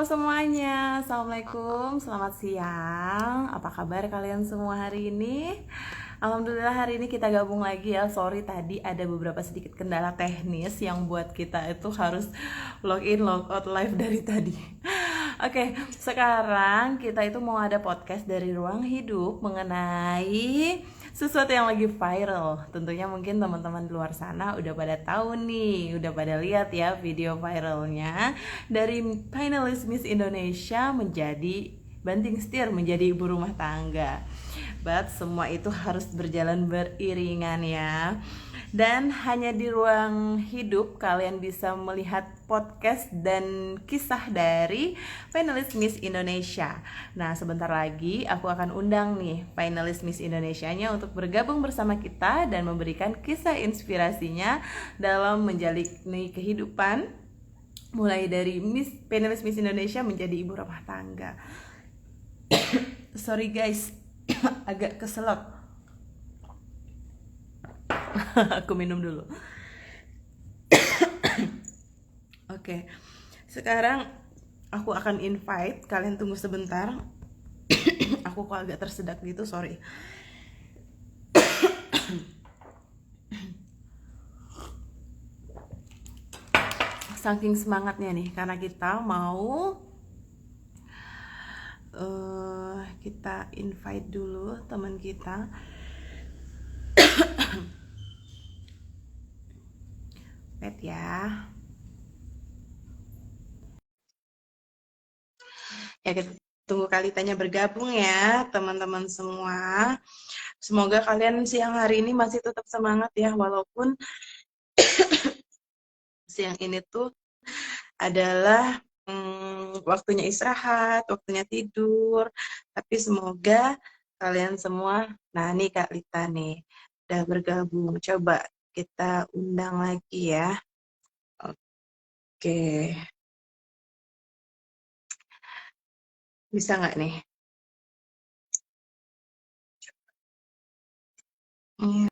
Halo semuanya, Assalamualaikum, selamat siang. Apa kabar kalian semua hari ini? Alhamdulillah hari ini kita gabung lagi ya. Sorry tadi ada beberapa sedikit kendala teknis yang buat kita itu harus login log out live dari tadi. Oke, sekarang kita itu mau ada podcast dari Ruang Hidup mengenai sesuatu yang lagi viral. Tentunya mungkin teman-teman di luar sana udah pada tahu nih, udah pada lihat ya video viralnya dari finalis Miss Indonesia menjadi banting setir menjadi ibu rumah tangga. But semua itu harus berjalan beriringan ya. Dan hanya di Ruang Hidup kalian bisa melihat podcast dan kisah dari finalis Miss Indonesia. Nah, sebentar lagi aku akan undang nih finalis Miss Indonesianya untuk bergabung bersama kita dan memberikan kisah inspirasinya dalam menjalani kehidupan mulai dari finalis Miss Indonesia menjadi ibu rumah tangga. Sorry guys, agak keselak. Aku minum dulu. Oke, sekarang aku akan invite kalian, tunggu sebentar. Aku kok agak tersedak gitu, sorry. Saking semangatnya nih, karena kita mau kita invite dulu teman kita. Wait ya. Ya, kita tunggu Kalitanya bergabung ya, teman-teman semua. Semoga kalian siang hari ini masih tetap semangat ya, walaupun siang ini tuh adalah waktunya istirahat, waktunya tidur. Tapi semoga kalian semua, nah nih Kak Lita nih, udah bergabung. Coba kita undang lagi ya. Oke. Bisa nggak nih? Hmm,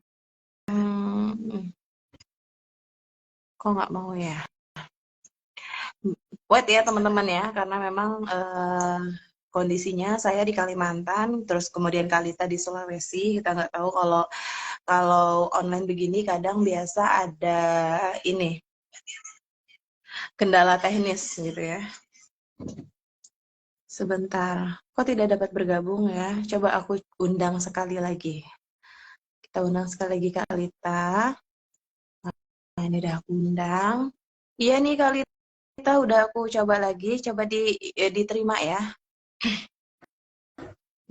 kok nggak mau ya? Buat ya teman-teman ya, karena memang kondisinya saya di Kalimantan, terus kemudian Kalita di Sulawesi. Kita nggak tahu kalau online begini kadang biasa ada ini kendala teknis gitu ya. Sebentar, kok tidak dapat bergabung ya? Coba aku undang sekali lagi. Kita undang sekali lagi Kak Lita. Nah, ini udah aku undang. Iya nih Kak Lita, udah aku coba lagi. Coba diterima ya.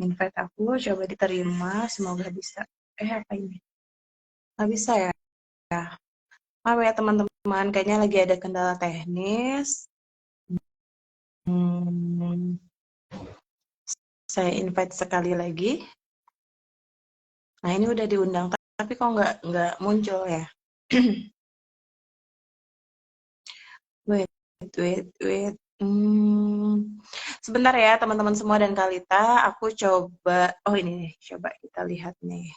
Invite aku, coba diterima. Semoga bisa. Apa ini? Nggak bisa ya? Maaf ya teman-teman, kayaknya lagi ada kendala teknis. Saya invite sekali lagi. Nah, ini udah diundang, tapi kok nggak muncul ya? Wait, wait. Sebentar ya teman-teman semua dan Kalita, aku coba. Oh ini nih, coba kita lihat nih.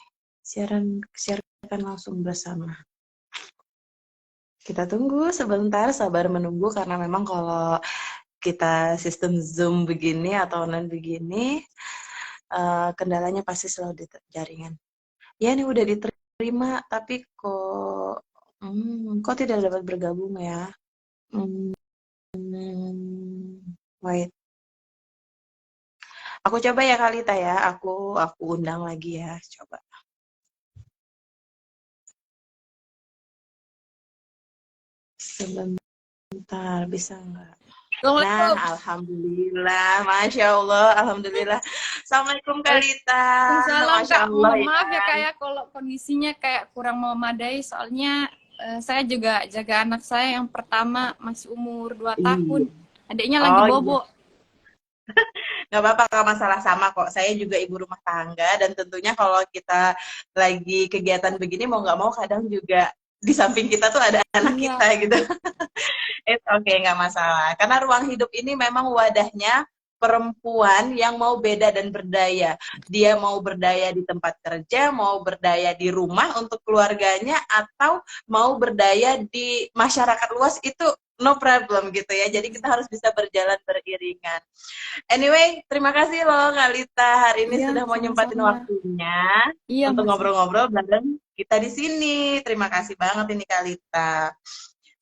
Siarkan langsung bersama. Kita tunggu sebentar, sabar menunggu karena memang kalau kita sistem Zoom begini atau online begini, kendalanya pasti selalu di jaringan. Ya ini udah diterima, tapi kok tidak dapat bergabung ya? Hmm, wait. Aku coba ya Kalita ya, aku undang lagi ya, coba. Sebentar, bisa nggak? Nah, Assalamualaikum. alhamdulillah, masya Allah, alhamdulillah. Assalamualaikum Kalita, Waalaikumsalam masya Kak. Allah Mohon ya. maaf ya Kak ya kalau kondisinya kayak kurang memadai soalnya saya juga jaga anak saya yang pertama masih umur 2 tahun. Iya. Adiknya lagi Oh iya, bobo. nggak apa-apa, nggak masalah, sama kok. Saya juga ibu rumah tangga dan tentunya kalau kita lagi kegiatan begini mau nggak mau kadang juga di samping kita tuh ada anak Iya. kita gitu. It's okay, nggak masalah. Karena ruang hidup ini memang wadahnya perempuan yang mau beda dan berdaya. Dia mau berdaya di tempat kerja, mau berdaya di rumah untuk keluarganya, atau mau berdaya di masyarakat luas, itu no problem gitu ya. Jadi kita harus bisa berjalan beriringan. Anyway, terima kasih loh Kak Lita hari ini Iya, sudah mau nyempatin sama-sama. waktunya Iya, untuk Mas. ngobrol-ngobrol bareng kita di sini. Terima kasih banget ini Kak Lita.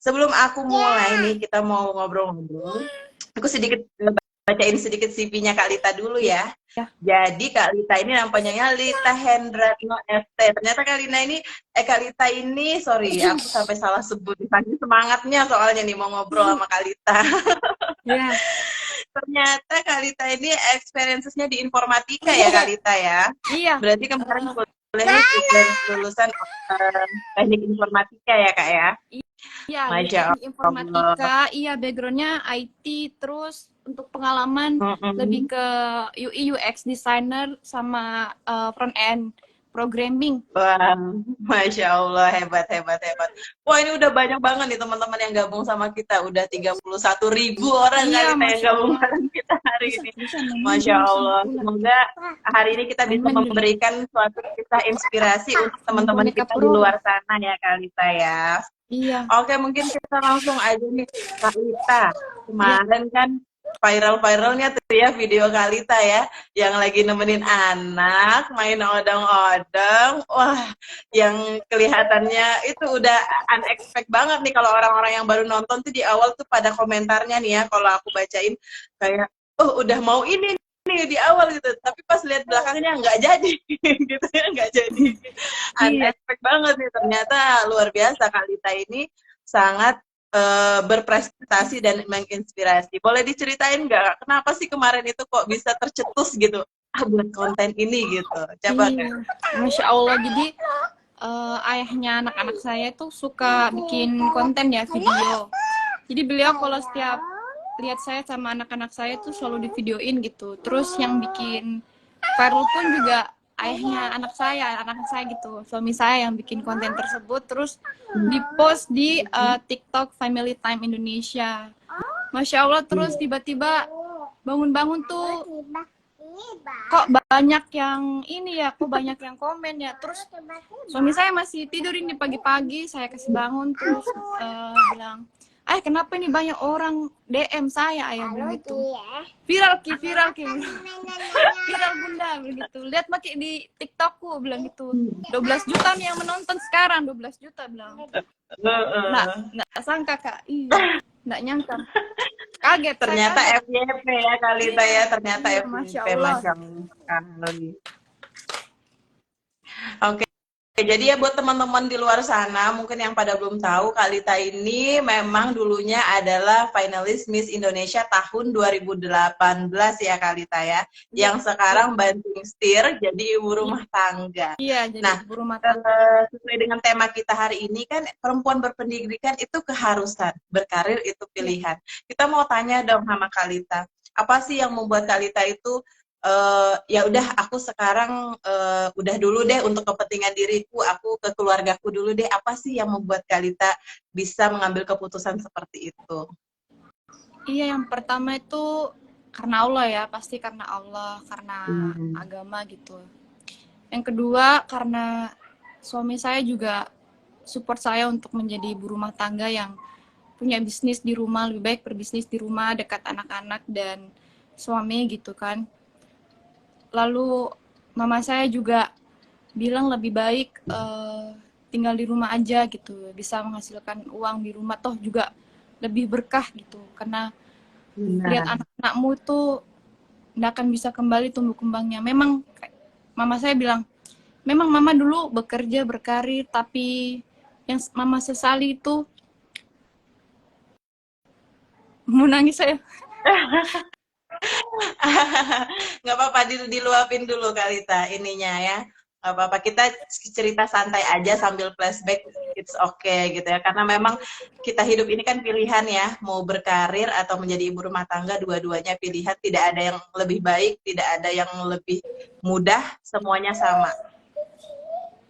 Sebelum aku mulai nih, kita mau ngobrol-ngobrol. Aku sedikit bacain sedikit CV-nya Kak Lita dulu ya. Iya. Jadi Kak Lita ini namanya Lita Hendratno FT. Ternyata Kak Lita ini, sorry, aku sampai salah sebut. Saking semangatnya soalnya nih mau ngobrol sama Kak Lita. Iya. Ternyata Kak Lita ini experience-nya di informatika ya Kak Lita ya. Iya. Berarti kemarin kuliahnya lulusan teknik informatika ya Kak ya. Iya, lulus Masya teknik Allah. informatika. Iya, backgroundnya IT. Terus untuk pengalaman lebih ke UI UX designer sama front end programming. Wah, Masya Allah, hebat, hebat, hebat. Wah, ini udah banyak banget nih teman-teman yang gabung sama kita. Udah 31.000 orang Iya, Kak Lita yang Masya gabung Allah. bareng kita hari ini. Bisa Masya Allah. Semoga hari ini kita bisa Amin. memberikan suatu kisah inspirasi untuk teman-teman Boneka kita di Pro. luar sana ya Kak Lita ya. Iya. Oke, mungkin kita langsung aja nih Kak Lita. Kemarin kan viral-viralnya tuh ya video Kak Lita ya, yang lagi nemenin anak main odong-odong. Wah, yang kelihatannya itu udah unexpected banget nih kalau orang-orang yang baru nonton tuh di awal tuh pada komentarnya nih ya, kalau aku bacain kayak, oh udah mau ini nih di awal gitu, tapi pas lihat belakangnya nggak jadi gitu ya, nggak jadi. Iya. Unexpected banget nih, ternyata luar biasa Kak Lita ini sangat berprestasi dan menginspirasi. Boleh diceritain nggak kenapa sih kemarin itu kok bisa tercetus gitu, buat konten ini gitu? Coba Kak. Iya. Masya Allah. Jadi ayahnya anak-anak saya tuh suka bikin konten ya, video. Jadi beliau kalau setiap lihat saya sama anak-anak saya tuh selalu divideoin gitu. Terus yang bikin viral pun juga ayahnya anak saya gitu, suami saya yang bikin konten tersebut, terus dipost di TikTok Family Time Indonesia. Masya Allah. Terus tiba-tiba bangun-bangun tuh kok banyak yang ini ya, kok banyak yang komen ya. Terus suami saya masih tidur ini pagi-pagi, saya kasih bangun, terus bilang, kenapa ini banyak orang DM saya, ayah bilang gitu. Viral ki viral bunda begitu. Lihat pakai di TikTokku, bilang gitu. 12 juta nih yang menonton sekarang, 12 juta bilang. Nggak sangka Kak, iya, nggak nyangka. Kaget. Ternyata FYP ya Kak Lita ya, ternyata Iya, FYP. Masya Allah. Masya Allah. Oke. Jadi ya buat teman-teman di luar sana mungkin yang pada belum tahu, Kak Lita ini memang dulunya adalah finalis Miss Indonesia tahun 2018 ya Kak Lita ya, yang sekarang banting setir jadi ibu rumah tangga. Iya, jadi nah, ibu rumah tangga. Sesuai dengan tema kita hari ini kan, perempuan berpendidikan itu keharusan, berkarir itu pilihan. Kita mau tanya dong sama Kak Lita, apa sih yang membuat Kak Lita itu ya udah aku sekarang udah dulu deh untuk kepentingan diriku, aku ke keluargaku dulu deh. Apa sih yang membuat Kak Lita bisa mengambil keputusan seperti itu? Iya, yang pertama itu karena Allah ya, pasti karena Allah, karena agama gitu. Yang kedua karena suami saya juga support saya untuk menjadi ibu rumah tangga yang punya bisnis di rumah, lebih baik berbisnis di rumah dekat anak-anak dan suami gitu kan. Lalu mama saya juga bilang lebih baik tinggal di rumah aja gitu, bisa menghasilkan uang di rumah, toh juga lebih berkah gitu, karena lihat anak-anakmu tuh nggak akan bisa kembali tumbuh kembangnya. Memang mama saya bilang, memang mama dulu bekerja berkarir, tapi yang mama sesali itu mau nangis saya. Nggak apa-apa, diluapin dulu Kak Lita ininya ya. Nggak apa-apa, kita cerita santai aja sambil flashback, it's okay gitu ya. Karena memang kita hidup ini kan pilihan ya, mau berkarir atau menjadi ibu rumah tangga, dua-duanya pilihan. Tidak ada yang lebih baik, tidak ada yang lebih mudah, semuanya sama.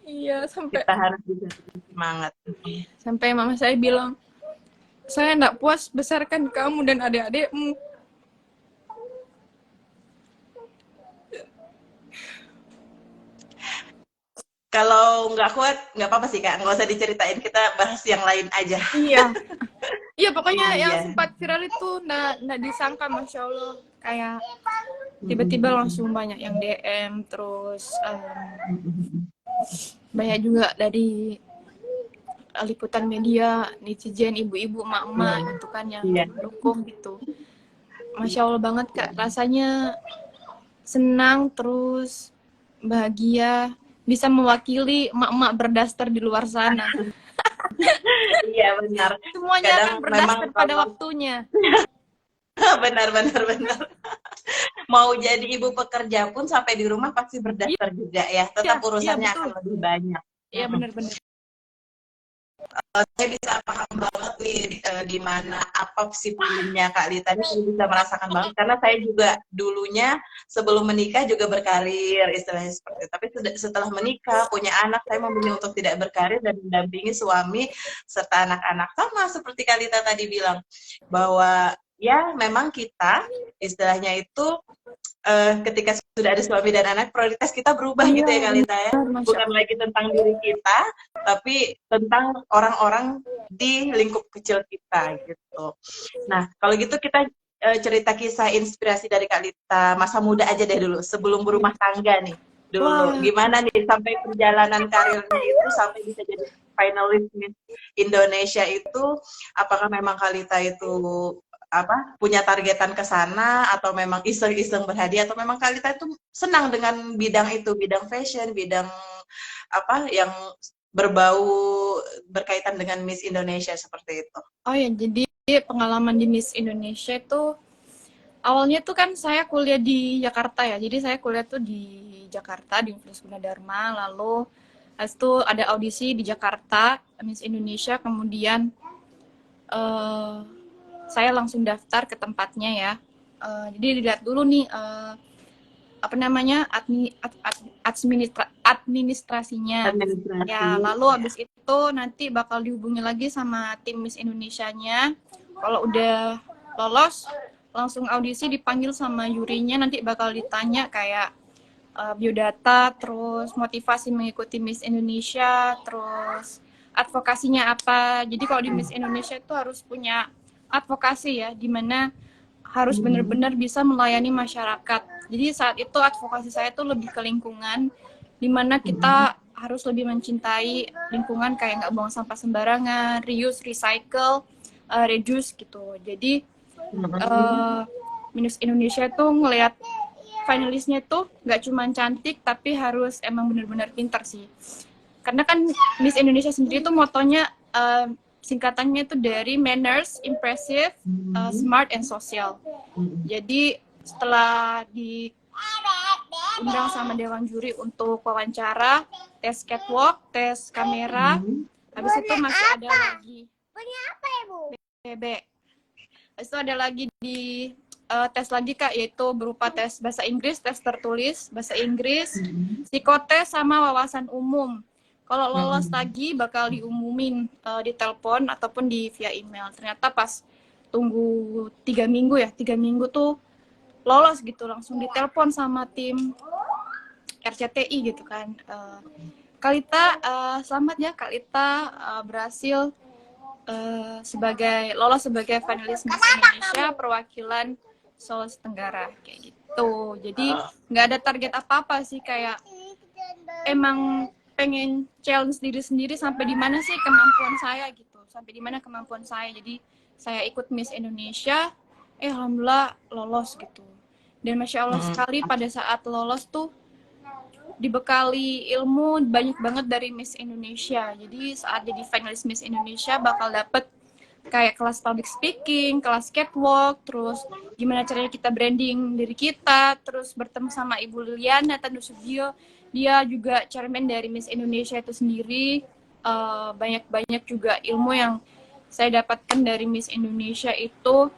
Iya, sampai kita harus bisa semangat. Sampai mama saya bilang, saya nggak puas besarkan kamu dan adik-adikmu. Kalau nggak kuat, nggak apa-apa sih Kak, nggak usah diceritain, kita bahas yang lain aja. Iya, iya pokoknya yang Iya. sempat viral itu nggak disangka, masya Allah, kayak tiba-tiba Mm-mm. langsung banyak yang DM, terus Mm-mm. banyak juga dari liputan media, netizen, ibu-ibu, emak-emak Mm. gitu kan yang Iya. mendukung gitu. Masya Allah banget Kak, rasanya senang terus bahagia bisa mewakili emak-emak berdaster di luar sana. Iya benar. Semuanya Kadang akan memang berdaster pada kalau waktunya. benar benar benar. Mau jadi ibu pekerja pun sampai di rumah pasti berdaftar juga ya. Iya, Tetap iya urusannya betul. akan lebih banyak. Iya Mm-mm. benar-benar. Saya bisa paham banget nih di mana apa sih feelingnya Kak Lita ini, saya bisa merasakan banget karena saya juga dulunya sebelum menikah juga berkarir istilahnya seperti itu. Tapi setelah menikah punya anak, saya memilih untuk tidak berkarir dan mendampingi suami serta anak-anak, sama seperti Kak Lita tadi bilang bahwa ya memang kita istilahnya itu ketika sudah ada suami dan anak, prioritas kita berubah gitu Iya, ya Kak Lita ya. benar, Masya Bukan Allah. lagi tentang diri kita, tapi tentang orang-orang di lingkup kecil kita gitu. Nah, kalau gitu kita cerita kisah inspirasi dari Kak Lita masa muda aja deh dulu, sebelum berumah tangga nih. Dulu, Wah, gimana nih sampai perjalanan karirnya itu sampai bisa jadi finalis Miss Indonesia itu, apakah memang Kak Lita itu apa punya targetan ke sana atau memang iseng-iseng berhadiah atau memang Kak Lita itu senang dengan bidang itu, bidang fashion, bidang apa yang berbau berkaitan dengan Miss Indonesia seperti itu. oh ya, jadi pengalaman di Miss Indonesia itu awalnya tuh kan saya kuliah di Jakarta ya. Jadi saya kuliah tuh di Jakarta di Universitas Gunadarma. Lalu habis itu ada audisi di Jakarta Miss Indonesia. Kemudian eh, saya langsung daftar ke tempatnya ya. Jadi dilihat dulu nih apa namanya administrasinya. Administrasi Ya, lalu ya. habis itu nanti bakal dihubungi lagi sama tim Miss Indonesianya. Kalau udah lolos, langsung audisi dipanggil sama jurinya, nanti bakal ditanya kayak biodata, terus motivasi mengikuti Miss Indonesia, terus advokasinya apa. Jadi kalau di Miss Indonesia itu harus punya advokasi ya, dimana harus benar-benar bisa melayani masyarakat. Jadi saat itu advokasi saya tuh lebih ke lingkungan, dimana kita harus lebih mencintai lingkungan kayak nggak buang sampah sembarangan, reuse, recycle, reduce gitu. Jadi Miss Indonesia tuh ngelihat finalisnya tuh nggak cuma cantik tapi harus emang benar-benar pintar sih. Karena kan Miss Indonesia sendiri tuh motonya singkatannya itu dari manners, impressive, smart, and social. Jadi setelah diundang sama Dewan Juri untuk wawancara, tes catwalk, tes kamera, habis itu masih ada lagi BB. Habis itu ada lagi di tes lagi Kak, yaitu berupa tes bahasa Inggris, tes tertulis, bahasa Inggris, psikotes, sama wawasan umum. Kalau lolos lagi bakal diumumin di telepon ataupun di via email. Ternyata pas tunggu 3 minggu ya, 3 minggu tuh lolos gitu, langsung ditelepon sama tim RCTI gitu kan. Kalita, selamat ya Kalita berhasil lolos sebagai finalis Miss Indonesia perwakilan Sulawesi Tenggara kayak gitu. Jadi nggak ada target apa-apa sih, kayak emang pengen challenge diri sendiri sampai di mana sih kemampuan saya gitu, sampai di mana kemampuan saya. Jadi saya ikut Miss Indonesia, alhamdulillah lolos gitu. Dan masya Allah sekali pada saat lolos tuh dibekali ilmu banyak banget dari Miss Indonesia. Jadi saat jadi finalis Miss Indonesia bakal dapet kayak kelas public speaking, kelas catwalk, terus gimana caranya kita branding diri kita, terus bertemu sama Ibu Liliana Tandusubio, dia juga chairman dari Miss Indonesia itu sendiri. Banyak-banyak juga ilmu yang saya dapatkan dari Miss Indonesia itu,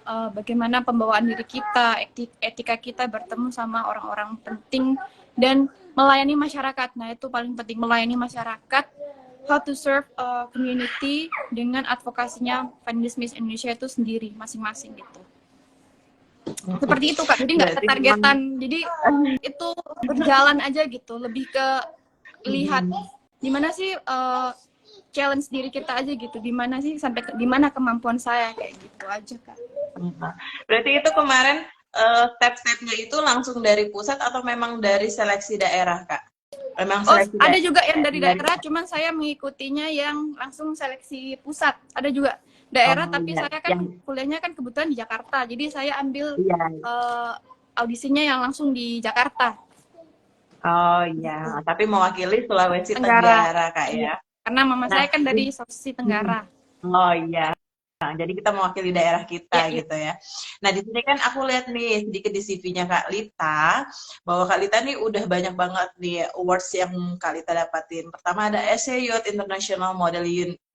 bagaimana pembawaan diri kita, etika kita bertemu sama orang-orang penting, dan melayani masyarakat. Nah itu paling penting, melayani masyarakat, how to serve a community dengan advokasinya finalis Miss Indonesia itu sendiri masing-masing gitu. Seperti itu Kak, jadi nggak ketargetan, jadi itu berjalan aja gitu, lebih ke lihat gimana sih challenge diri kita aja gitu, gimana sih sampai di mana kemampuan saya, kayak gitu aja Kak. Berarti itu kemarin step-stepnya itu langsung dari pusat atau memang dari seleksi daerah, Kak? Memang Oh, seleksi ada daerah. juga yang dari daerah, cuman saya mengikutinya yang langsung seleksi pusat. Ada juga daerah, Oh tapi iya, saya kan kuliahnya kan kebetulan di Jakarta, jadi saya ambil iya. audisinya yang langsung di Jakarta. Oh iya, tapi mewakili Sulawesi Tenggara. Tenggara, Kak Iya, ya. karena mama Nah, saya kan dari Sulawesi Tenggara. oh iya. Nah, jadi kita mewakili daerah Iya, kita iya. gitu ya. Nah, di sini kan aku lihat nih sedikit di CV-nya Kak Lita, bahwa Kak Lita nih udah banyak banget nih awards yang Kak Lita dapatin. Pertama ada SC Youth International Model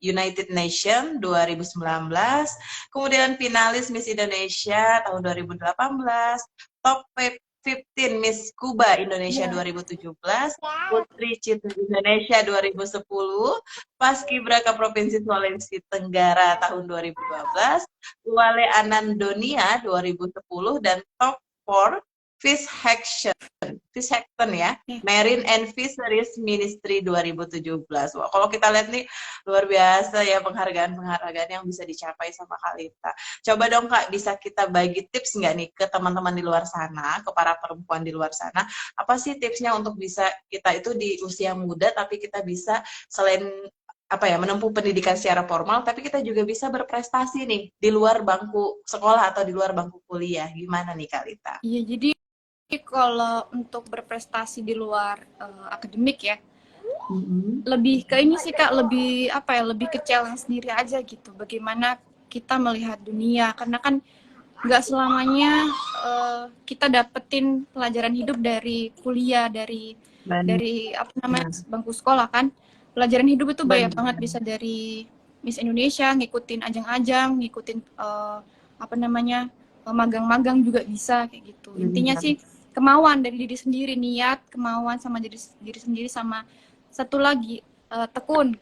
United Nation 2019, kemudian finalis Miss Indonesia tahun 2018, Top 15 Miss Kuba Indonesia 2017, Putri Citra Indonesia 2010, Paskibraka Provinsi Sulawesi Tenggara tahun 2012, Wale Anandonia 2010, dan Top 4 Fish Hackton ya, Marine and Fisheries Ministry 2017. Wah, kalau kita lihat nih luar biasa ya penghargaan-penghargaan yang bisa dicapai sama Kak Lita. Coba dong Kak, bisa kita bagi tips nggak nih ke teman-teman di luar sana, ke para perempuan di luar sana, apa sih tipsnya untuk bisa kita itu di usia muda tapi kita bisa selain menempuh pendidikan secara formal, tapi kita juga bisa berprestasi nih di luar bangku sekolah atau di luar bangku kuliah. Gimana nih Kak Lita? Iya, jadi kalau untuk berprestasi di luar akademik ya, lebih ke ini sih Kak, lebih lebih ke challenge sendiri aja gitu. Bagaimana kita melihat dunia, karena kan nggak selamanya kita dapetin pelajaran hidup dari kuliah, dari bangku sekolah kan. Pelajaran hidup itu banyak banget, bisa dari Miss Indonesia, ngikutin ajang-ajang, ngikutin magang-magang juga bisa kayak gitu. Intinya sih kemauan dari diri sendiri, niat, kemauan sama diri sendiri, sama satu lagi tekun.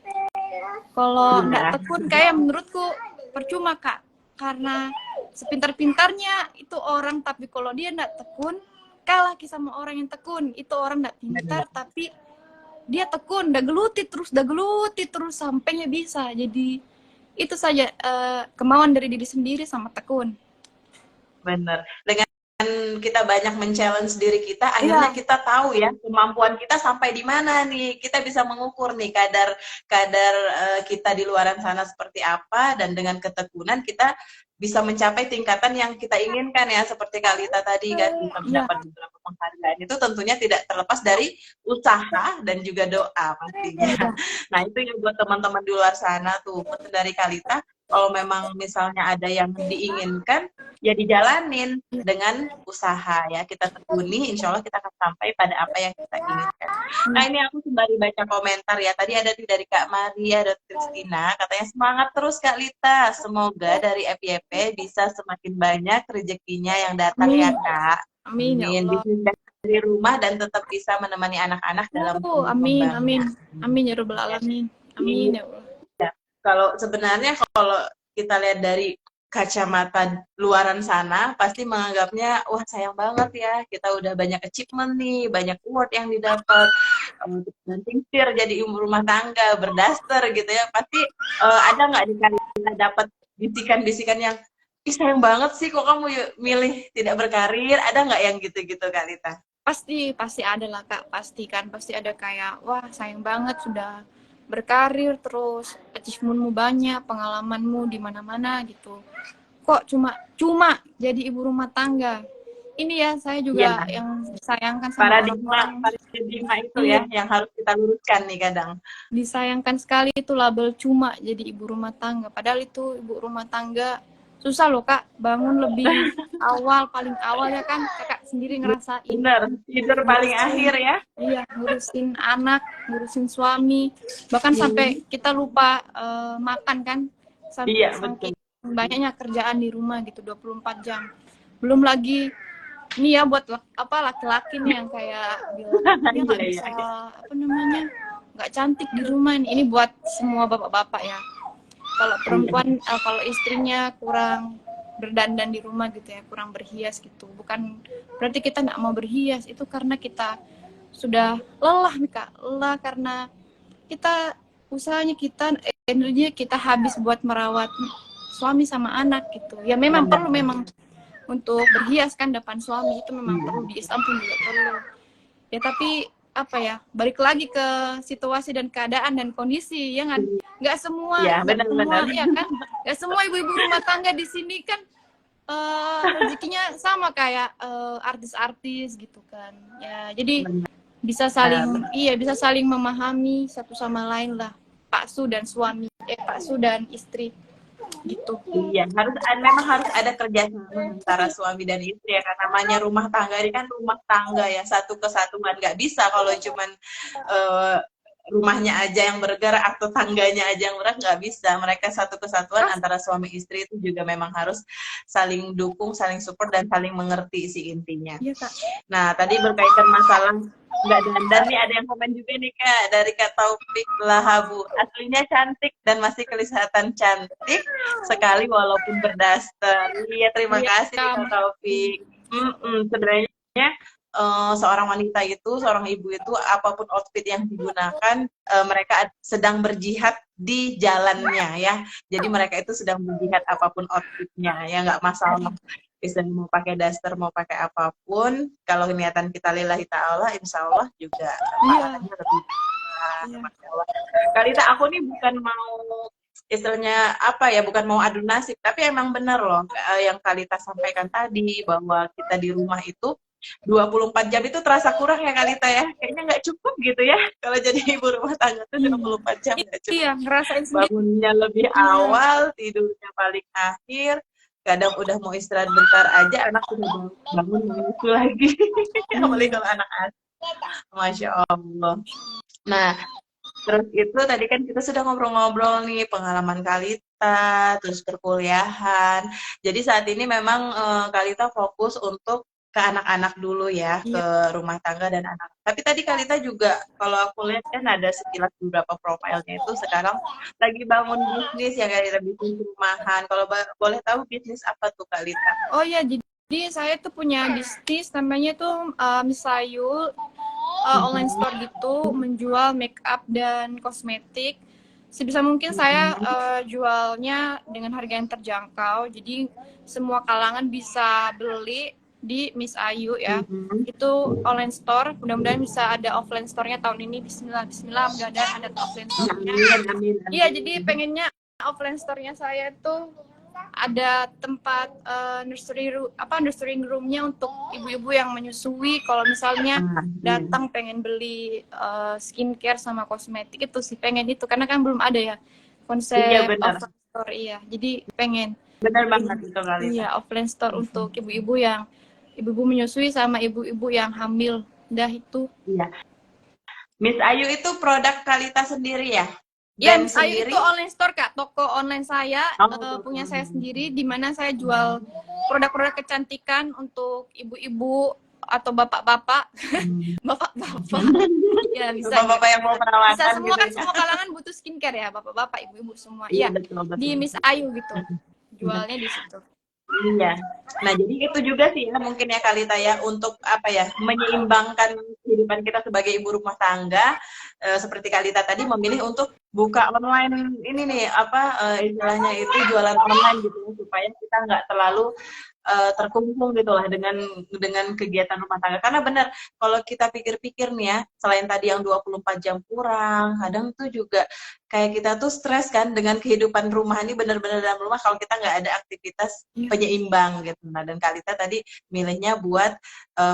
Kalau nggak tekun kayak menurutku percuma Kak, karena sepintar-pintarnya itu orang, tapi kalau dia nggak tekun, kalah sama orang yang tekun. Itu orang nggak pintar tapi dia tekun, dah geluti terus sampainya bisa. Jadi itu saja, kemauan dari diri sendiri sama tekun. Bener. Dengan kita banyak men-challenge diri kita, akhirnya kita tahu ya kemampuan kita sampai di mana nih. Kita bisa mengukur nih kadar kita di luaran sana seperti apa, dan dengan ketekunan kita bisa mencapai tingkatan yang kita inginkan ya, seperti Kak Lita tadi kan bisa mendapat beberapa penghargaan. Itu tentunya tidak terlepas dari usaha dan juga doa pastinya. Nah, itu yang buat teman-teman di luar sana tuh, pesan dari Kak Lita, kalau memang misalnya ada yang diinginkan, ya dijalanin dengan usaha ya, kita tekuni, insya Allah kita akan sampai pada apa yang kita inginkan. Nah, ini aku sembari baca komentar ya, tadi ada dari Kak Maria dan Christina, katanya semangat terus Kak Lita, semoga dari FYP bisa semakin banyak rezekinya yang datang ya Kak. Amin ya Allah. Bisnis dari rumah dan tetap bisa menemani anak-anak dalam amin ya Rabbal Alamin. Amin ya Allah. Kalau sebenarnya kalau kita lihat dari kacamata luaran sana, pasti menganggapnya, wah sayang banget ya, kita udah banyak achievement nih, banyak award yang didapat, banting setir jadi ibu rumah tangga, berdaster gitu ya, pasti ada nggak nih kita dapat bisikan-bisikan yang, ih sayang banget sih kok kamu milih tidak berkarir, ada nggak yang gitu-gitu Kak Lita? Pasti ada lah Kak, pasti ada kayak, wah sayang banget sudah berkarir terus achievementmu banyak, pengalamanmu di mana-mana gitu, kok cuma jadi ibu rumah tangga. Ini ya saya juga yang disayangkan sama paradigma itu ya yang harus kita luruskan nih kadang. Disayangkan sekali itu label cuma jadi ibu rumah tangga, padahal itu ibu rumah tangga susah loh Kak, bangun lebih paling awal ya kan, Kakak sendiri ngerasain. Bener, tidur paling akhir ya. Iya, ngurusin anak, ngurusin suami, bahkan sampai kita lupa makan kan, saking banyaknya kerjaan di rumah gitu, 24 jam. Belum lagi ini ya buat laki-laki nih yang kayak bilang dia nggak bisa nggak cantik di rumah. Ini buat semua bapak-bapak ya. Kalau perempuan, kalau istrinya kurang berdandan di rumah gitu ya, kurang berhias gitu, bukan berarti kita nggak mau berhias, itu karena kita sudah lelah nih Kak, lelah karena kita usahanya kita energinya kita habis buat merawat suami sama anak gitu. Ya memang perlu Benar. memang untuk berhias kan depan suami itu memang Iya. perlu, di Islam pun juga perlu. Ya tapi apa ya, balik lagi ke situasi dan keadaan dan kondisi ya kan. Nggak semua Iya, nggak semua benar-benar. ya kan, nggak semua ibu-ibu rumah tangga di sini kan rezekinya sama kayak artis-artis gitu kan. Ya jadi bisa saling bisa saling memahami satu sama lain lah, Pak Su dan suami, Pak Su dan istri gitu. Iya, memang harus ada kerjasama antara suami dan istri ya, karena namanya rumah tangga ini kan rumah tangga ya, satu kesatuan. Nggak bisa kalau cuman eh, rumahnya aja yang bergerak atau tangganya aja yang bergerak, nggak bisa. Mereka satu kesatuan antara suami istri itu juga memang harus saling dukung, saling support, dan saling mengerti sih intinya. Iya Kak. Nah, tadi berkaitan masalah nggak dandan nih, ada yang komen juga nih Kak, dari Kak Taufik Lahabu. Aslinya cantik dan masih kelihatan cantik sekali walaupun berdaster. Iya, terima Iya kasih nih Kak. Kak Taufik. Sebenarnya seorang wanita itu, seorang ibu itu, apapun outfit yang digunakan, mereka sedang berjihad di jalannya ya. Jadi mereka itu sedang berjihad apapun outfitnya ya, nggak masalah. Bisa mau pakai daster, mau pakai apapun, kalau niatan kita lillahi ta'ala, insya Allah juga pahalanya lebih besar. Masya Allah. Kalita, aku nih bukan mau istilahnya apa ya, bukan mau adu nasib, tapi emang benar loh yang Kalita sampaikan tadi, bahwa kita di rumah itu 24 jam itu terasa kurang ya Kalita ya, kayaknya nggak cukup gitu ya kalau jadi ibu rumah tangga tuh 24 jam nggak cukup. Iya, ngerasain sendiri. Bangunnya lebih awal, tidurnya paling akhir, kadang udah mau istirahat bentar aja anak udah bangun menyusu lagi. Apalagi kalau anak asuh. Masya Allah. Nah, terus itu tadi kan kita sudah ngobrol-ngobrol nih pengalaman Kalita, terus perkuliahan. Jadi saat ini memang Kalita fokus untuk ke anak-anak dulu ya, ke rumah tangga dan anak. Tapi tadi Kalita juga, kalau aku lihat kan ada sekilas beberapa profilnya itu sekarang lagi bangun bisnis yang Kalita, bisnis rumahan. Kalau boleh tahu bisnis apa tuh Kalita? Oh ya, jadi saya tuh punya bisnis namanya tuh Misayu, online store gitu, menjual make up dan kosmetik. Sebisa mungkin saya jualnya dengan harga yang terjangkau, jadi semua kalangan bisa beli di Miss Ayu ya. Itu online store, mudah-mudahan bisa ada offline store-nya tahun ini. Bismillah, bismillah, mudah-mudahan ada offline store-nya. Iya, jadi pengennya offline store-nya saya tuh ada tempat nursery room-nya untuk ibu-ibu yang menyusui. Kalau misalnya datang pengen beli skincare sama kosmetik, itu sih pengen itu, karena kan belum ada ya konsep offline store. Iya, jadi pengen benar banget itu Kalita. Iya, offline store untuk ibu-ibu yang ibu-ibu menyusui sama ibu-ibu yang hamil. Dah itu. Iya. Miss Ayu itu produk Kalita sendiri ya? Ya, Miss Ayu itu online store Kak, toko online saya, punya saya sendiri, di mana saya jual produk-produk kecantikan untuk ibu-ibu atau bapak-bapak, bapak-bapak, ya bisa. Bapak-bapak yang mau perawatan. Bisa semua gitu kan, ya. semua kalangan butuh skincare ya, bapak-bapak, ibu-ibu semua. Iya, Iya, betul. di Miss Ayu gitu, jualnya di situ. Iya. Nah, jadi itu juga sih ya mungkin ya Kalita ya, untuk apa ya, menyeimbangkan kehidupan kita sebagai ibu rumah tangga, seperti Kalita tadi memilih untuk buka online ini nih, apa istilahnya itu jualan online gitu ya, supaya kita nggak terlalu terkungkung gitu lah dengan kegiatan rumah tangga. Karena benar, kalau kita pikir-pikir nih ya, selain tadi yang 24 jam kurang, kadang tuh juga kayak kita tuh stres kan dengan kehidupan rumah ini, benar-benar dalam rumah kalau kita nggak ada aktivitas penyeimbang gitu. Nah, dan Kalita tadi milihnya buat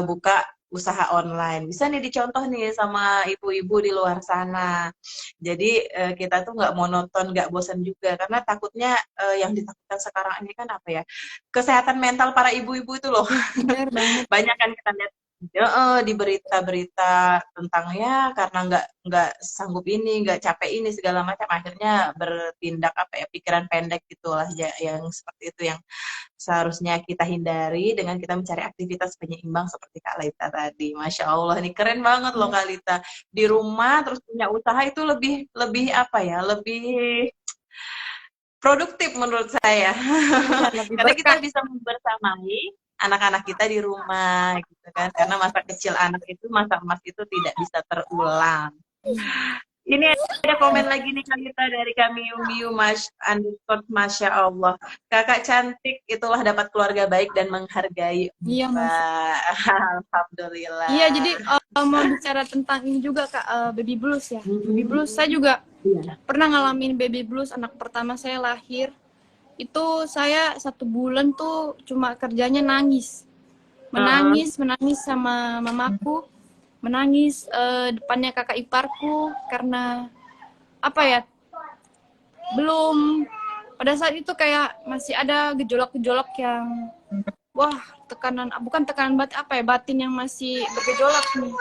buka usaha online. Bisa nih dicontoh nih sama ibu-ibu di luar sana. Jadi kita tuh nggak monoton, nggak bosan juga, karena takutnya yang ditakutkan sekarang ini kan apa ya, kesehatan mental para ibu-ibu itu loh. Benar banget. Banyak kan kita lihat di berita-berita tentang ya, karena nggak sanggup ini, nggak capek ini, segala macam, akhirnya bertindak apa ya, pikiran pendek gitulah ya, yang seperti itu yang seharusnya kita hindari dengan kita mencari aktivitas penyeimbang seperti Kak Lita tadi. Masya Allah, ini keren banget loh Kak Lita. Di rumah terus punya usaha itu lebih apa ya, lebih produktif menurut saya. Karena kita bisa membersamai anak-anak kita di rumah gitu kan, karena masa kecil anak itu, masa emas itu tidak bisa terulang. Ini ada komen lagi nih Kalita dari kami Miu Masya Allah. Kakak cantik, itulah dapat keluarga baik dan menghargai. Iya, Mas. Alhamdulillah. Iya, jadi mau bicara tentang ini juga Kak, baby blues ya. Baby blues saya juga pernah ngalamin baby blues. Anak pertama saya lahir itu saya 1 bulan tuh cuma kerjanya nangis, menangis sama mamaku, menangis depannya kakak iparku karena apa ya, belum pada saat itu kayak masih ada gejolak-gejolak yang wah, tekanan, bukan tekanan batin, apa ya, batin yang masih bergejolak nih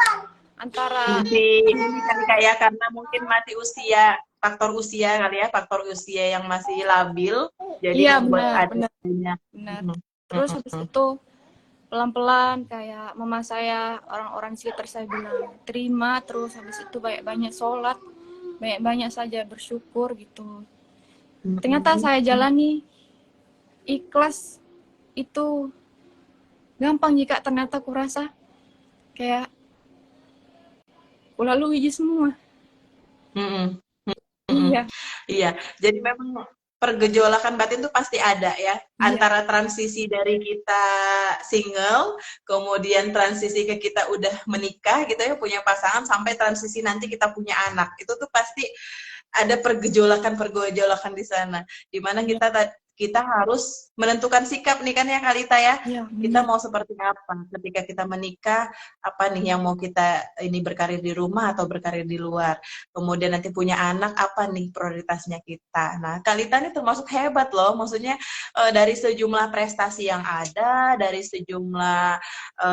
antara Ini kali kayak karena mungkin masih usia, faktor usia kali ya, faktor usia yang masih labil, jadi iya membuat benar adanya. terus habis itu pelan-pelan kayak mama saya, orang-orang sekitar saya bilang terima, terus habis itu banyak-banyak sholat, banyak-banyak saja bersyukur gitu. Ternyata saya jalani ikhlas itu gampang jika ternyata aku rasa kayak lalui semua. Iya. Iya, jadi memang pergejolakan batin itu pasti ada ya, antara transisi dari kita single, kemudian transisi ke kita udah menikah gitu ya, punya pasangan, sampai transisi nanti kita punya anak. Itu tuh pasti ada pergejolakan di sana, dimana kita harus menentukan sikap nih kan ya Kalita ya. Kita mau seperti apa ketika kita menikah, apa nih yang mau kita ini, berkarir di rumah atau berkarir di luar. Kemudian nanti punya anak, apa nih prioritasnya kita. Nah, Kalita ini termasuk hebat loh, maksudnya dari sejumlah prestasi yang ada, dari sejumlah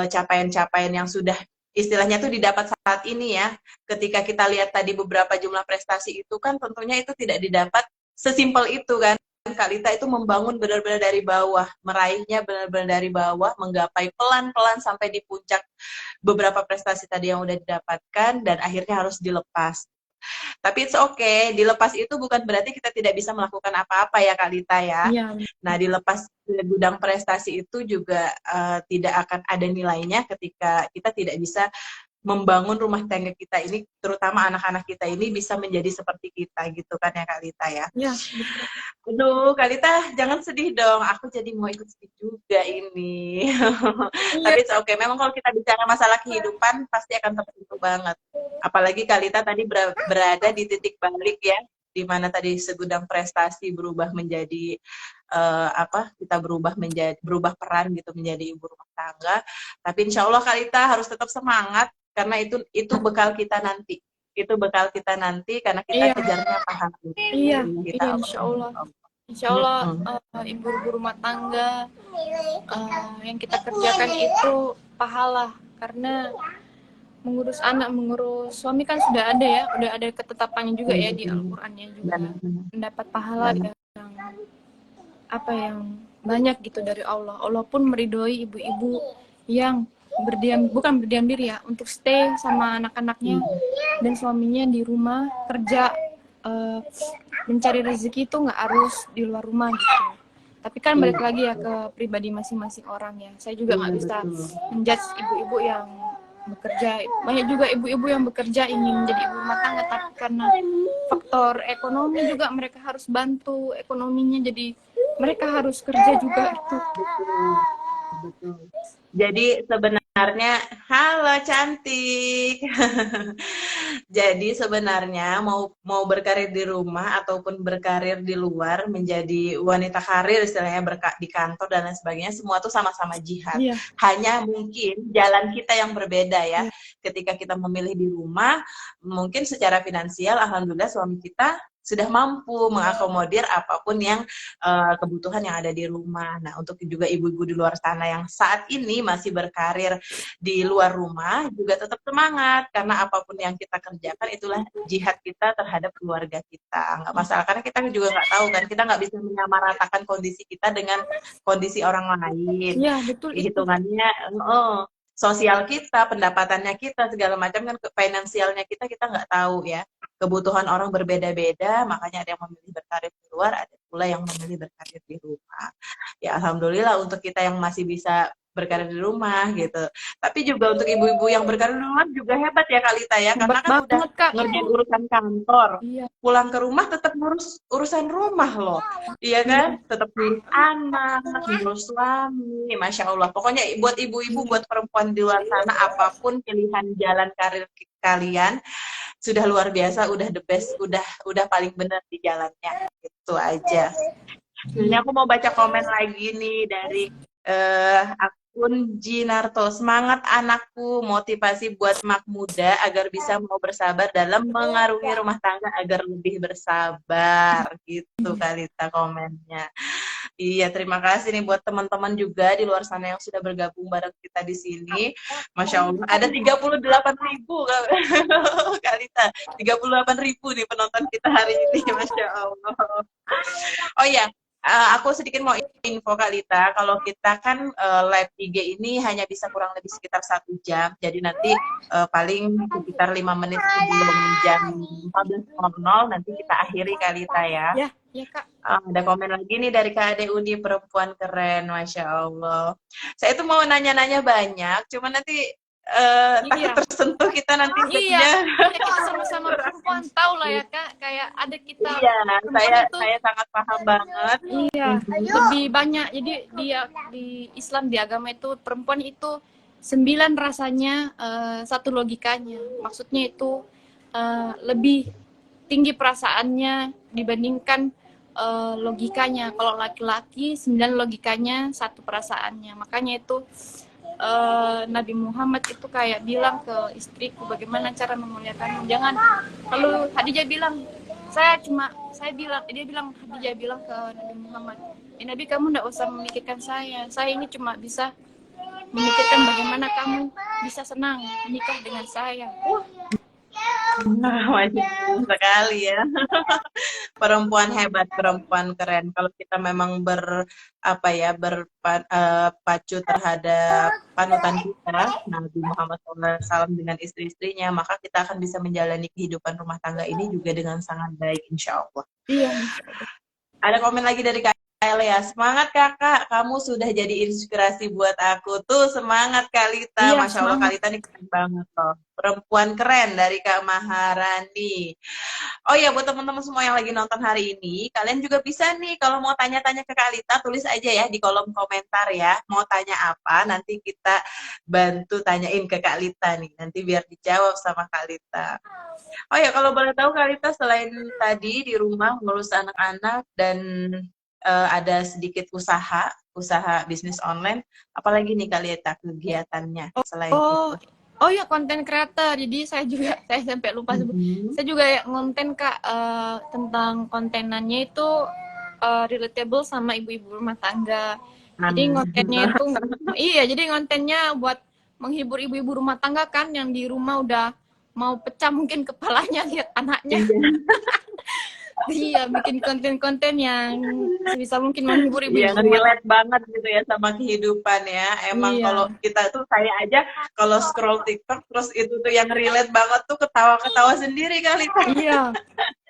capaian-capaian yang sudah istilahnya tuh didapat saat ini ya. Ketika kita lihat tadi beberapa jumlah prestasi itu kan tentunya itu tidak didapat sesimpel itu kan. Kalita itu membangun benar-benar dari bawah, meraihnya benar-benar dari bawah, menggapai pelan-pelan sampai di puncak beberapa prestasi tadi yang udah didapatkan, dan akhirnya harus dilepas. Tapi it's okay, dilepas itu bukan berarti kita tidak bisa melakukan apa-apa ya Kalita ya. Nah, dilepas gudang prestasi itu juga tidak akan ada nilainya ketika kita tidak bisa membangun rumah tangga kita ini, terutama anak-anak kita ini bisa menjadi seperti kita gitu kan ya Kalita ya. Iya. Aduh Kalita, jangan sedih dong, aku jadi mau ikut sedih juga ini. Tapi it's okay, memang kalau kita bicara masalah kehidupan pasti akan tertentu banget. Apalagi Kalita tadi berada di titik balik ya, di mana tadi segudang prestasi berubah menjadi kita berubah peran gitu, menjadi ibu rumah tangga. Tapi insya Allah Kalita harus tetap semangat, karena itu bekal kita nanti. Itu bekal kita nanti, karena kita kejarnya pahala. Iya, insya Allah. Insya Allah ibu rumah tangga yang kita kerjakan itu pahala, karena mengurus anak, mengurus suami kan sudah ada ya, udah ada ketetapannya juga ya di Al-Qur'annya juga, mendapat pahala yang banyak gitu dari Allah. Allah pun meridhoi ibu-ibu yang bukan berdiam diri ya, untuk stay sama anak-anaknya dan suaminya di rumah kerja, mencari rezeki itu nggak harus di luar rumah gitu. Tapi kan balik lagi ya ke pribadi masing-masing orang ya. Saya juga nggak bisa menjudge ibu-ibu yang bekerja. Banyak juga ibu-ibu yang bekerja ingin menjadi ibu rumah tangga, tapi karena faktor ekonomi juga mereka harus bantu ekonominya, jadi mereka harus kerja juga itu. Betul. Jadi sebenarnya, halo cantik. Jadi sebenarnya mau berkarir di rumah ataupun berkarir di luar, menjadi wanita karir istilahnya, di kantor dan lain sebagainya, semua tuh sama-sama jihad. Hanya mungkin jalan kita yang berbeda ya. Ketika kita memilih di rumah, mungkin secara finansial alhamdulillah suami kita sudah mampu mengakomodir apapun yang kebutuhan yang ada di rumah. Nah, untuk juga ibu-ibu di luar sana yang saat ini masih berkarir di luar rumah, juga tetap semangat, karena apapun yang kita kerjakan itulah jihad kita terhadap keluarga kita. Nggak masalah, karena kita juga nggak tahu kan, kita nggak bisa menyamaratakan kondisi kita dengan kondisi orang lain. Iya, betul. Hitungannya, sosial kita, pendapatannya kita, segala macam kan, finansialnya kita nggak tahu ya. Kebutuhan orang berbeda-beda, makanya ada yang memilih berkarir di luar, ada pula yang memilih berkarir di rumah. Ya alhamdulillah untuk kita yang masih bisa berkarir di rumah gitu. Tapi juga untuk ibu-ibu yang berkarir di rumah juga hebat ya Kak Lita ya, karena Hebat kan udah banget Kak itu. ngerjain urusan kantor, Iya, pulang ke rumah tetap ngurus urusan rumah loh, iya iya, kan? Tetap ngurus anak, ngurus suami, masya Allah. Pokoknya buat ibu-ibu, iya. buat perempuan di luar sana, apapun pilihan jalan karir kalian, sudah luar biasa, udah the best, udah paling benar di jalannya. Itu aja. Ini Iya. aku mau baca komen lagi nih dari akun Jinarto. Semangat anakku, motivasi buat mak muda agar bisa mau bersabar dalam mengarungi rumah tangga agar lebih bersabar. Gitu Kalita komennya. Iya, terima kasih nih buat teman-teman juga di luar sana yang sudah bergabung bareng kita di sini. Masya Allah, ada 38.000 Kalita. 38.000 nih penonton kita hari ini, Masya Allah. Oh iya, aku sedikit mau info Kak Lita, kalau kita kan live IG ini hanya bisa kurang lebih sekitar 1 jam, jadi nanti paling sekitar 5 menit sebelum jam 14.00 nanti kita akhiri Kak Lita ya. Ya, ya Kak. Ada komen lagi nih dari Kak Ade Uni, perempuan keren, Masya Allah. Saya tuh mau nanya-nanya banyak, cuman nanti takut Iya. tersentuh kita nanti Iya, jadinya. kita sama-sama perempuan tahu lah ya Kak, kayak ada kita Iya, perempuan itu saya sangat paham banget. iya lebih banyak. Jadi dia di Islam di agama itu perempuan itu 9 rasanya, 1 logikanya. Maksudnya itu lebih tinggi perasaannya dibandingkan logikanya. Kalau laki-laki 9 logikanya, 1 perasaannya. Makanya itu Nabi Muhammad itu kayak bilang ke istriku bagaimana cara memuliakanmu. Jangan kalau Khadijah bilang Khadijah bilang ke Nabi Muhammad, Nabi kamu tidak usah memikirkan saya ini cuma bisa memikirkan bagaimana kamu bisa senang menikah dengan saya. Wajib sekali ya. Perempuan hebat, perempuan keren. Kalau kita memang berpacu terhadap panutan kita, Nabi Muhammad SAW dengan istri-istrinya, maka kita akan bisa menjalani kehidupan rumah tangga ini juga dengan sangat baik, insya Allah. Iya. Ada komen lagi dari Kak Lea, semangat kakak, kamu sudah jadi inspirasi buat aku. Tuh semangat Kalita, Iya, Masya Allah semangat. Kalita ini keren banget loh. Perempuan keren dari Kak Maharani. Oh ya, buat teman-teman semua yang lagi nonton hari ini, kalian juga bisa nih kalau mau tanya-tanya ke Kalita, tulis aja ya di kolom komentar ya. Mau tanya apa, nanti kita bantu tanyain ke Kak Lita nih. Nanti biar dijawab sama Kak Lita. Oh ya, kalau boleh tahu Kak Lita selain tadi di rumah ngurus anak-anak dan ada sedikit usaha bisnis online, apalagi nih Kak Lita kegiatannya selain Oh, itu? oh ya konten creator. Jadi saya sampai lupa sebut. Saya juga ya ngonten Kak tentang kontenannya itu relatable sama ibu-ibu rumah tangga. Jadi ngontennya itu jadi ngontennya buat menghibur ibu-ibu rumah tangga kan yang di rumah udah mau pecah mungkin kepalanya lihat anaknya. Iya, bikin konten-konten yang sebisa mungkin menghibur ibu-ibu Yang rumah relate banget gitu ya sama kehidupan ya. Emang Iya. kalau kita tuh, saya aja kalau scroll TikTok terus itu tuh yang relate banget tuh ketawa-ketawa sendiri kali. Iya.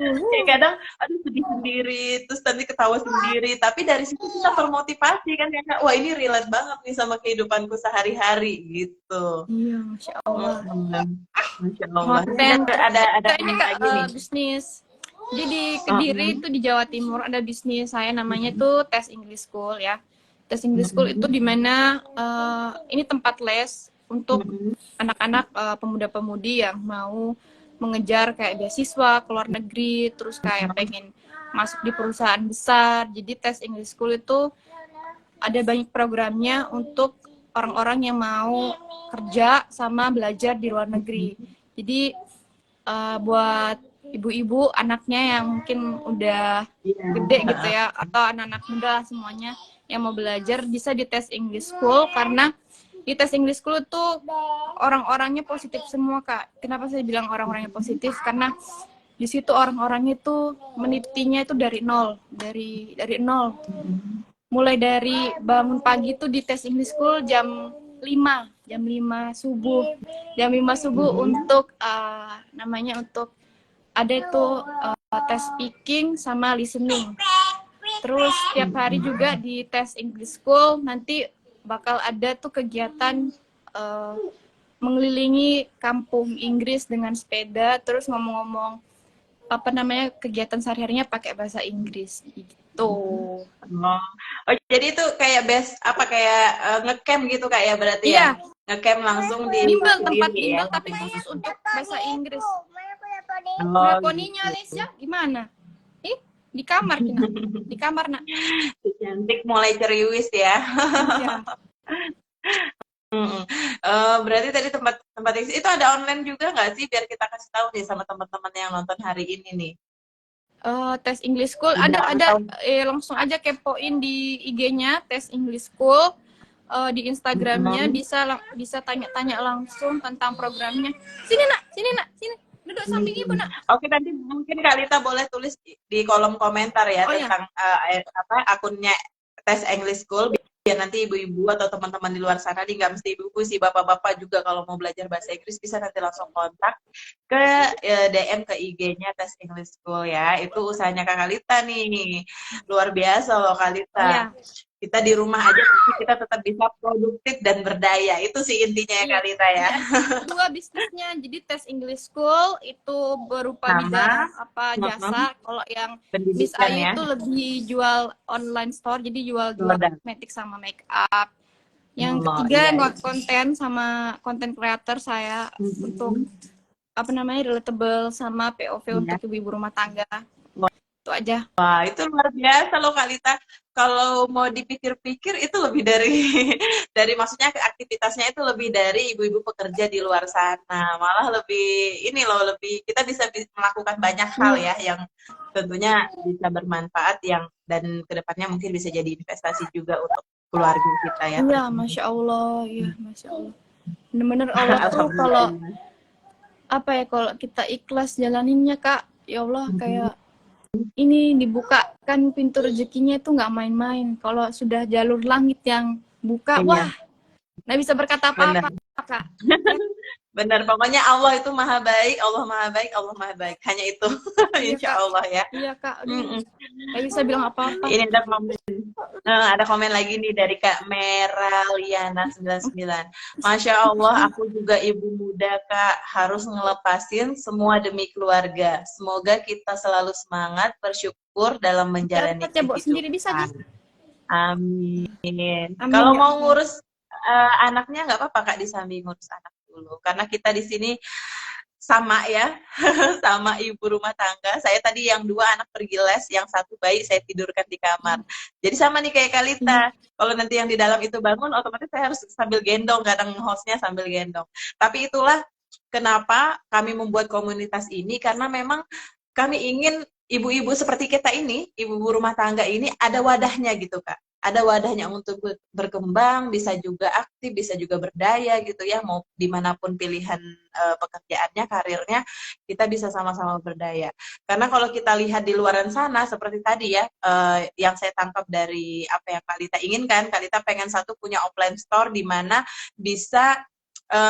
Kayak kadang aduh sedih sendiri, terus nanti ketawa sendiri, tapi dari situ kita termotivasi kan ya Kak, wah ini relate banget nih sama kehidupanku sehari-hari gitu. Iya, Masya Allah. Masya Allah. Konten Ada ini ini Kak lagi nih. bisnis. Jadi di Kediri itu di Jawa Timur ada bisnis saya namanya tuh Tes English School ya. Tes English School itu di mana ini tempat les untuk anak-anak pemuda-pemudi yang mau mengejar kayak beasiswa ke luar negeri, terus kayak pengen masuk di perusahaan besar. Jadi Tes English School itu ada banyak programnya untuk orang-orang yang mau kerja sama belajar di luar negeri. Jadi buat ibu-ibu anaknya yang mungkin udah gede gitu ya, atau anak-anak muda semuanya yang mau belajar bisa di Tes English School, karena di Tes English School tuh orang-orangnya positif semua Kak. Kenapa saya bilang orang-orangnya positif? Karena di situ orang-orangnya tuh menitinya itu dari nol, dari nol. Mulai dari bangun pagi tuh di Tes English School jam 5 subuh. Jam 5 subuh untuk namanya untuk ada itu tes speaking sama listening. Terus tiap hari juga di Tes English School nanti bakal ada tuh kegiatan eh, mengelilingi kampung Inggris dengan sepeda, terus ngomong-ngomong apa namanya kegiatan sehari-harinya pakai bahasa Inggris gitu. Oh, oh jadi itu kayak best apa kayak ngecamp gitu kak ya berarti ya? Iya, Ngecamp langsung di bimbel, tempat sendiri ya? bimbel tapi khusus untuk bahasa Inggris. Oh Udah poninya gitu. Alicia gimana? Ih, di kamar kina. Di kamar nak. Cantik mulai ceriwis ya. Iya. Mm-mm. Berarti tadi tempat tempat itu ada online juga nggak sih biar kita kasih tahu nih sama teman-teman yang nonton hari ini nih. Tes English School Udah ada atau langsung aja kepoin di IG-nya Tes English School. Di Instagramnya mm, bisa tanya-tanya langsung tentang programnya. Sini nak, sini nak, sini duduk samping ibu nak. Oke, nanti mungkin Kalita boleh tulis di kolom komentar ya Oh ya, tentang apa akunnya Tes English School biar nanti ibu-ibu atau teman-teman di luar sana nih nggak mesti ibu-ibu sih bapak-bapak juga kalau mau belajar bahasa Inggris bisa nanti langsung kontak ke DM ke IG-nya Tes English School ya. Itu usahanya Kak Kalita nih. Luar biasa loh oh Kalita. ya, Kita di rumah aja tapi kita tetap bisa produktif dan berdaya. Itu sih intinya ya iya. Kalita ya. Jadi ada dua bisnisnya. Jadi Tes English School itu berupa bidang Sama apa jasa. Kalau yang Miss pendidikan Ayu ya. itu lebih jual online store, jadi jual-jual Produk. kosmetik sama make up. Yang Oh ketiga iya, iya. konten sama konten creator saya untuk Mhm. apa namanya relatable sama POV Iya. untuk ibu-ibu rumah tangga. Wah, Itu aja. itu luar biasa loh Kalita. Kalau mau dipikir-pikir itu lebih dari dari maksudnya aktivitasnya itu lebih dari ibu-ibu pekerja di luar sana. Malah lebih ini loh lebih kita bisa melakukan banyak hal Iya, ya yang tentunya bisa bermanfaat yang dan kedepannya mungkin bisa jadi investasi juga untuk keluarga kita ya iya, tentunya. masya Allah, iya, masya Allah. Bener-bener Allah tuh kalau Alhamdulillah. apa ya kalau kita ikhlas jalaninnya Kak, ya Allah Mhm. kayak ini dibukakan pintu rezekinya itu nggak main-main. Kalau sudah jalur langit yang buka, Iya, wah, nggak bisa berkata benar. apa-apa Kak. Ya, Benar, pokoknya Allah itu maha baik, Allah maha baik, Allah maha baik. Hanya itu, iya insya Kak, Allah ya. iya Kak, aduh, Mm-mm. nggak bisa bilang apa-apa. Ini ada komen lagi nih dari Kak Meraliana 99. Masya Allah, aku juga ibu muda Kak, harus ngelepasin semua demi keluarga. Semoga kita selalu semangat, bersyukur dalam menjalani Catat ya, bawa sendiri bisa kehidupan. Ji. Amin. Amin Kalau ya mau Allah. ngurus anaknya nggak apa-apa Kak disambi ngurus anak dulu. Karena kita di sini sama ya, sama ibu rumah tangga. Saya tadi yang dua anak pergi les, yang satu bayi saya tidurkan di kamar. Jadi sama nih kayak Kalita. Iya. Kalau nanti yang di dalam itu bangun, otomatis saya harus sambil gendong, kadang hostnya sambil gendong. Tapi itulah kenapa kami membuat komunitas ini, karena memang kami ingin ibu-ibu seperti kita ini, ibu-ibu rumah tangga ini ada wadahnya gitu Kak. Ada wadahnya untuk berkembang, bisa juga aktif, bisa juga berdaya gitu ya, mau dimanapun pilihan pekerjaannya, karirnya, kita bisa sama-sama berdaya. Karena kalau kita lihat di luaran sana, seperti tadi ya, yang saya tangkap dari apa yang Kalita inginkan, Kalita pengen satu punya offline store di mana bisa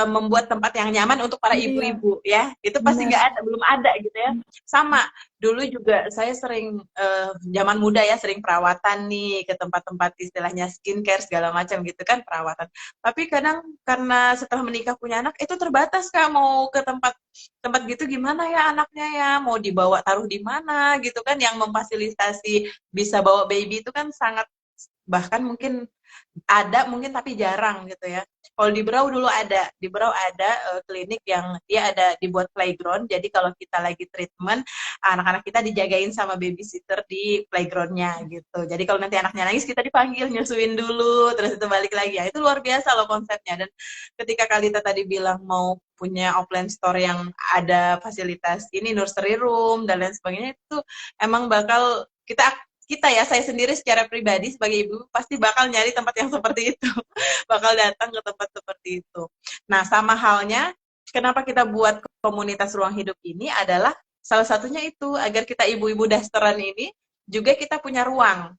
membuat tempat yang nyaman untuk para Iya, ibu-ibu ya itu pasti benar. nggak ada belum ada gitu ya sama dulu juga saya sering zaman muda ya sering perawatan nih ke tempat-tempat istilahnya skincare segala macam gitu kan perawatan tapi kadang karena setelah menikah punya anak itu terbatas Kak mau ke tempat tempat gitu gimana ya anaknya ya mau dibawa taruh di mana gitu kan yang memfasilitasi bisa bawa baby itu kan sangat bahkan mungkin ada mungkin tapi jarang gitu ya. Kalau di Berau dulu ada, di Berau ada klinik yang dia ada dibuat playground. Jadi kalau kita lagi treatment, anak-anak kita dijagain sama babysitter di playgroundnya gitu. Jadi kalau nanti anaknya nangis kita dipanggil nyusuin dulu, terus itu balik lagi. Ya itu luar biasa loh konsepnya. Dan ketika Kalita tadi bilang mau punya offline store yang ada fasilitas ini nursery room dan lain sebagainya itu emang bakal kita ya saya sendiri secara pribadi sebagai ibu pasti bakal nyari tempat yang seperti itu bakal datang ke tempat seperti itu nah sama halnya kenapa kita buat komunitas ruang hidup ini adalah salah satunya itu agar kita ibu-ibu dasteran ini juga kita punya ruang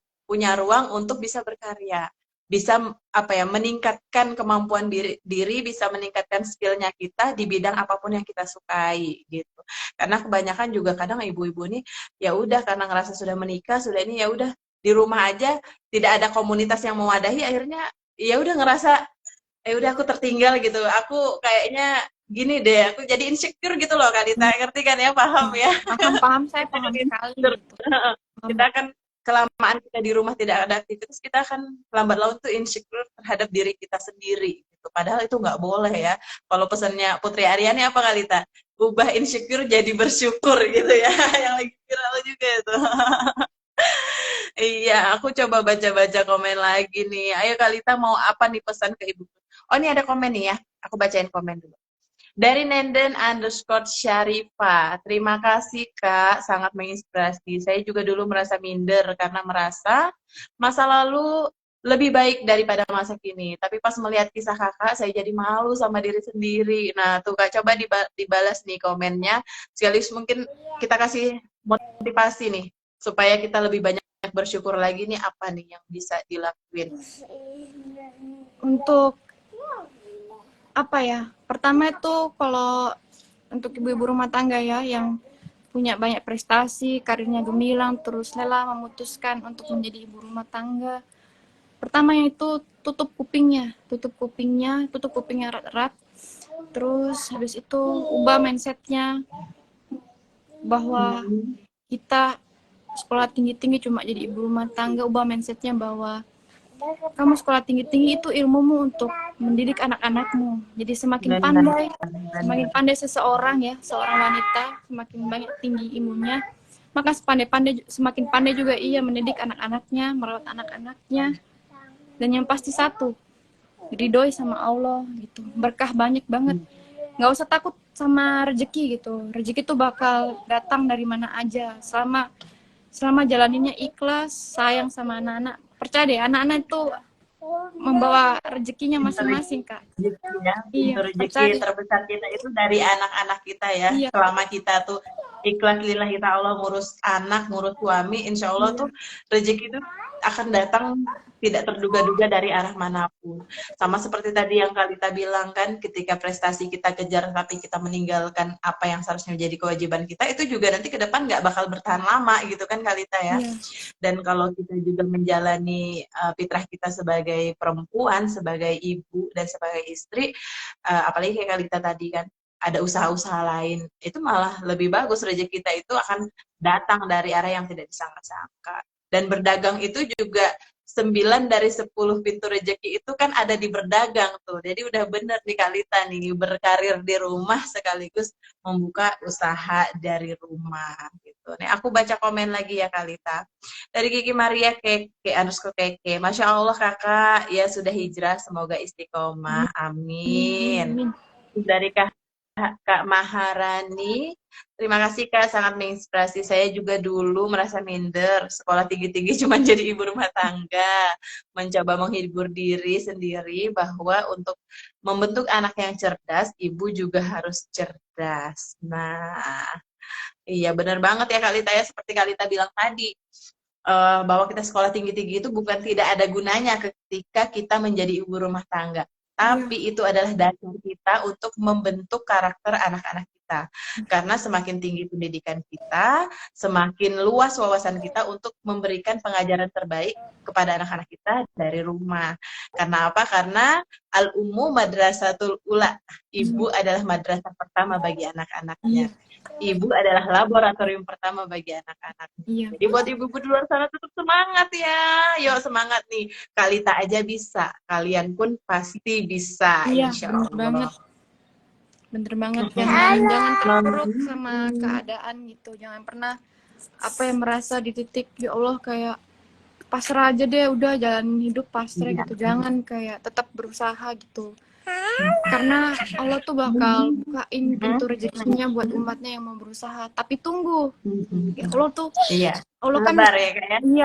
untuk bisa berkarya bisa apa ya meningkatkan kemampuan diri bisa meningkatkan skillnya kita di bidang apapun yang kita sukai gitu karena kebanyakan juga kadang ibu-ibu ini ya udah karena ngerasa sudah menikah sudah ini ya udah di rumah aja tidak ada komunitas yang mewadahi akhirnya ya udah ngerasa udah aku tertinggal gitu. Aku kayaknya gini deh, aku jadi insecure gitu loh Kalita. Ngerti kan ya, paham ya? Paham, saya Kita kan paham sekali insecure. gitu. Paham. Kita kan kelamaan kita di rumah tidak ada aktivitas, kita akan lambat laun tuh insecure terhadap diri kita sendiri gitu. Padahal itu nggak boleh ya. Kalau pesannya Putri Aryani apa Kalita? Ubah insecure jadi bersyukur gitu ya. Yang lagi viral juga itu. Iya, aku coba baca-baca komen lagi nih. Ayo Kalita mau apa nih pesan ke ibu? Oh ini ada komen nih ya. Aku bacain komen dulu. Dari Nenden_Syarifah. Terima kasih Kak, sangat menginspirasi. Saya juga dulu merasa minder karena merasa masa lalu lebih baik daripada masa kini. Tapi pas melihat kisah kakak, saya jadi malu sama diri sendiri. Nah tuh Kak, coba dibalas nih komennya. Sekaligus mungkin kita kasih motivasi nih, supaya kita lebih banyak bersyukur lagi nih, apa nih yang bisa dilakuin. Untuk apa ya? Pertama itu kalau untuk ibu-ibu rumah tangga ya yang punya banyak prestasi, karirnya gemilang, terus rela memutuskan untuk menjadi ibu rumah tangga. Pertama itu tutup kupingnya, tutup kupingnya erat-erat. Terus habis itu ubah mindsetnya bahwa kita sekolah tinggi-tinggi cuma jadi ibu rumah tangga. Ubah mindsetnya bahwa kamu sekolah tinggi-tinggi itu ilmumu untuk mendidik anak-anakmu. Jadi semakin pandai seseorang ya, seorang wanita, semakin banyak tinggi ilmunya, maka semakin pandai juga ia mendidik anak-anaknya, merawat anak-anaknya. Dan yang pasti satu, ridhoi sama Allah gitu. Berkah banyak banget. Nggak usah takut sama rezeki gitu. Rezeki tuh bakal datang dari mana aja. Selama jalaninnya ikhlas, sayang sama anak-anak. Percaya deh, anak-anak itu membawa rezekinya masing-masing, Kak. Pintu rezeki terbesar kita itu dari anak-anak kita ya. Iya. Selama kita tuh ikhlas lillahi ta'ala ngurus anak, ngurus suami, insya Allah tuh rezeki itu akan datang tidak terduga-duga dari arah manapun. Sama seperti tadi yang Kalita bilang kan, ketika prestasi kita kejar tapi kita meninggalkan apa yang seharusnya menjadi kewajiban kita, itu juga nanti ke depan nggak bakal bertahan lama gitu kan Kalita ya. Dan kalau kita juga menjalani fitrah kita sebagai perempuan, sebagai ibu dan sebagai istri, apalagi kayak Kalita tadi kan, ada usaha-usaha lain, itu malah lebih bagus. Rezeki kita itu akan datang dari arah yang tidak disangka-sangka. Dan berdagang itu juga 9 dari 10 pintu rezeki itu kan ada di berdagang tuh. Jadi udah bener nih Kalita nih, berkarir di rumah sekaligus membuka usaha dari rumah gitu. Nih aku baca komen lagi ya Kalita. Dari Kiki Maria Keke, Masya Allah kakak, ya sudah hijrah, semoga istiqomah, amin. Dari Kak Maharani, terima kasih Kak, sangat menginspirasi. Saya juga dulu merasa minder, sekolah tinggi-tinggi cuma jadi ibu rumah tangga, mencoba menghibur diri sendiri bahwa untuk membentuk anak yang cerdas, ibu juga harus cerdas. Nah, iya benar banget ya Kak Lita ya, seperti Kak Lita bilang tadi, bahwa kita sekolah tinggi-tinggi itu bukan tidak ada gunanya ketika kita menjadi ibu rumah tangga. Tapi itu adalah dasar kita untuk membentuk karakter anak-anak kita. Karena semakin tinggi pendidikan kita, semakin luas wawasan kita untuk memberikan pengajaran terbaik kepada anak-anak kita dari rumah. Karena apa? Karena al-ummu madrasatul ula. Ibu adalah madrasah pertama bagi anak-anaknya. Ibu adalah laboratorium pertama bagi anak-anaknya. Jadi buat ibu-ibu di luar sana tetap semangat ya. Yuk semangat nih. Kalita aja bisa. Kalian pun pasti bisa. Iya, Insya Allah. Bener banget. Jangan terpuruk sama keadaan gitu. Jangan pernah merasa di titik ya Allah kayak pasrah aja deh, udah jalanin hidup pasrah gitu. Jangan kayak tetap berusaha gitu. Karena Allah tuh bakal bukain pintu rezekinya buat umatnya yang mau berusaha. Tapi tunggu, Allah tuh, Allah kan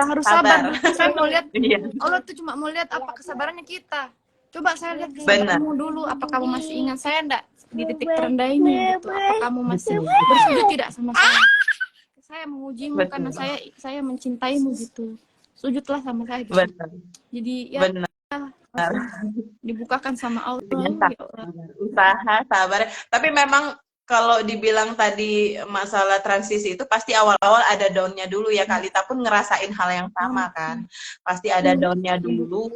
harus sabar. Saya mau lihat, Allah tuh cuma mau lihat apa kesabarannya kita. Coba saya lihat kesabaranmu dulu. Apa kamu masih ingat saya enggak di titik terendah ini? Gitu. Apa kamu masih bersujud tidak sama saya? Saya mengujimu karena saya mencintaimu gitu. Sujudlah sama saya gitu. Jadi ya. Dibukakan sama Allah. Usaha, sabar. Tapi memang kalau dibilang tadi masalah transisi itu pasti awal-awal ada down-nya dulu ya. Kak Lita pun ngerasain hal yang sama kan. Pasti ada down-nya dulu,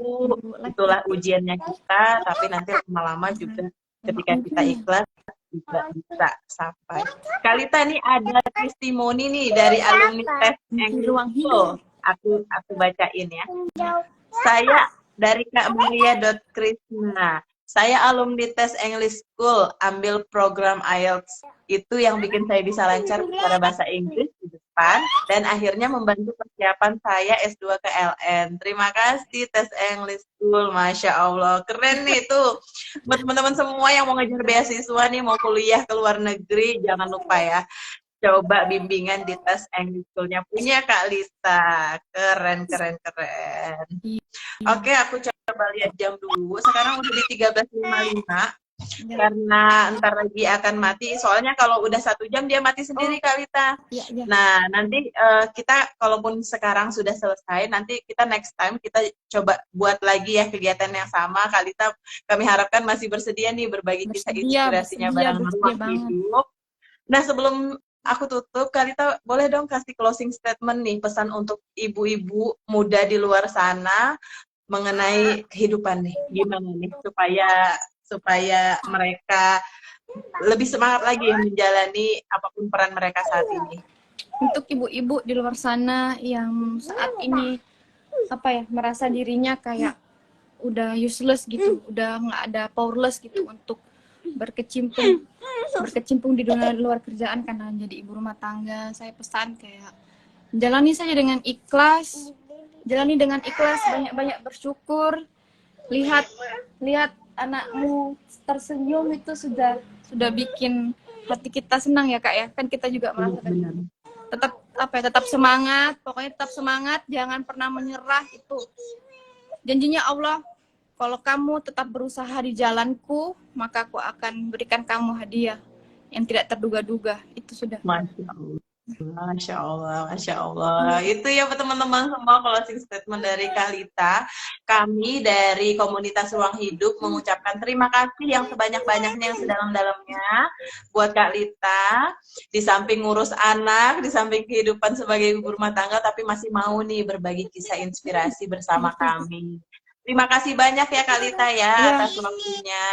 itulah ujiannya kita, tapi nanti lama-lama juga ketika kita ikhlas juga bisa sampai. Kak Lita nih ada testimoni nih dari alumni tes Ruang English. Aku bacain ya. Saya dari Kak Maria.Krisna. Saya alumni tes English School, ambil program IELTS. Itu yang bikin saya bisa lancar bicara bahasa Inggris di depan, dan akhirnya membantu persiapan saya S2 ke LN. Terima kasih tes English School, Masya Allah. Keren nih tuh. Buat teman-teman semua yang mau ngejar beasiswa nih, mau kuliah ke luar negeri, jangan lupa ya. Coba bimbingan di tes English School-nya punya Kak Lita. Keren. Oke, aku coba lihat jam dulu. Sekarang udah di 13.55. Karena ntar lagi akan mati. Soalnya kalau udah 1 jam dia mati sendiri, Kak Lita. Nah, nanti kita kalaupun sekarang sudah selesai, nanti kita next time kita coba buat lagi ya kegiatan yang sama. Kak Lita, kami harapkan masih bersedia nih berbagi kisah inspirasinya bareng Ruang Hidup. Nah, sebelum aku tutup, Kak Lita boleh dong kasih closing statement nih, pesan untuk ibu-ibu muda di luar sana mengenai kehidupan nih, gimana nih supaya mereka lebih semangat lagi menjalani apapun peran mereka saat ini. Untuk ibu-ibu di luar sana yang saat ini merasa dirinya kayak udah useless gitu, udah nggak ada powerless gitu untuk berkecimpung di dunia luar kerjaan karena jadi ibu rumah tangga, saya pesan kayak jalani saja dengan ikhlas, banyak-banyak bersyukur, lihat anakmu tersenyum itu sudah bikin hati kita senang ya Kak ya, kan kita juga merasakan tetap semangat, pokoknya tetap semangat, jangan pernah menyerah. Itu janjinya Allah, kalau kamu tetap berusaha di jalanku, maka aku akan berikan kamu hadiah yang tidak terduga-duga. Itu sudah. Masya Allah. Itu ya teman-teman semua closing statement dari Kak Lita. Kami dari komunitas Ruang Hidup mengucapkan terima kasih yang sebanyak-banyaknya, yang sedalam-dalamnya buat Kak Lita. Di samping ngurus anak, di samping kehidupan sebagai ibu rumah tangga, tapi masih mau nih berbagi kisah inspirasi bersama kami. Terima kasih banyak ya Kak Lita ya atas waktunya.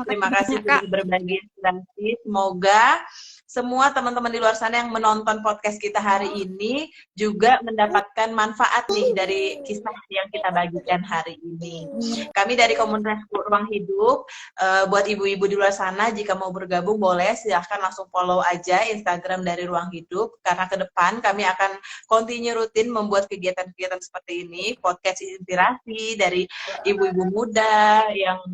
Terima kasih sudah berbagi inspirasi. Semoga semua teman-teman di luar sana yang menonton podcast kita hari ini juga mendapatkan manfaat nih dari kisah yang kita bagikan hari ini. Kami dari komunitas Ruang Hidup, buat ibu-ibu di luar sana, jika mau bergabung boleh silahkan langsung follow aja Instagram dari Ruang Hidup, karena ke depan kami akan continue rutin membuat kegiatan-kegiatan seperti ini, podcast inspirasi dari ibu-ibu muda yang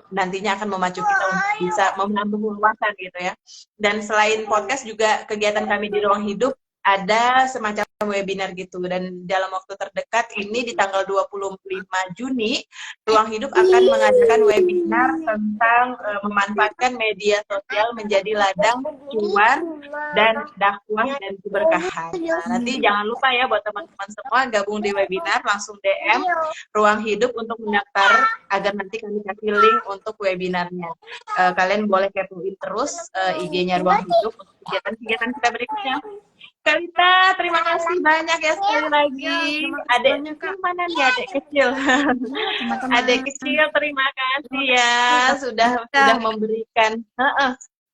nantinya akan memacu kita untuk bisa menambah wawasan gitu ya. Dan selain podcast juga kegiatan kami di Ruang Hidup ada semacam webinar gitu, dan dalam waktu terdekat ini di tanggal 25 Juni Ruang Hidup akan mengadakan webinar tentang memanfaatkan media sosial menjadi ladang cuan dan dakwah dan keberkahan. Nah, nanti jangan lupa ya buat teman-teman semua gabung di webinar, langsung DM Ruang Hidup untuk mendaftar agar nanti kami kasih link untuk webinarnya. Kalian boleh kepoin terus IG-nya Ruang Hidup untuk kegiatan-kegiatan kita berikutnya. Kak Lita, terima kasih banyak ya sekali lagi. Adek mana nih adek kecil? Adek kecil, terima kasih ya sudah memberikan.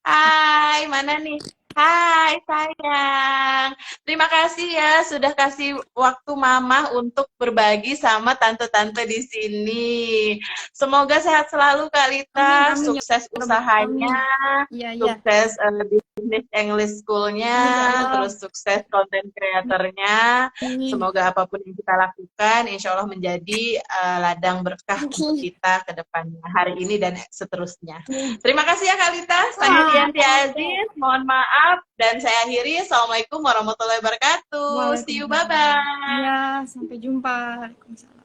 Hai, mana nih? Hai sayang, terima kasih ya sudah kasih waktu mama untuk berbagi sama tante-tante di sini. Semoga sehat selalu Kak Lita, sukses usahanya, sukses bisnis English School-nya, terus sukses konten kreatornya. Semoga apapun yang kita lakukan, insya Allah menjadi ladang berkah untuk kita ke depannya, hari ini dan seterusnya. Terima kasih ya Kak Lita, saya Dianti Aziz, mohon maaf. Dan saya akhiri, Assalamualaikum warahmatullahi wabarakatuh. See you, bye-bye. Ya, sampai jumpa. Waalaikumsalam.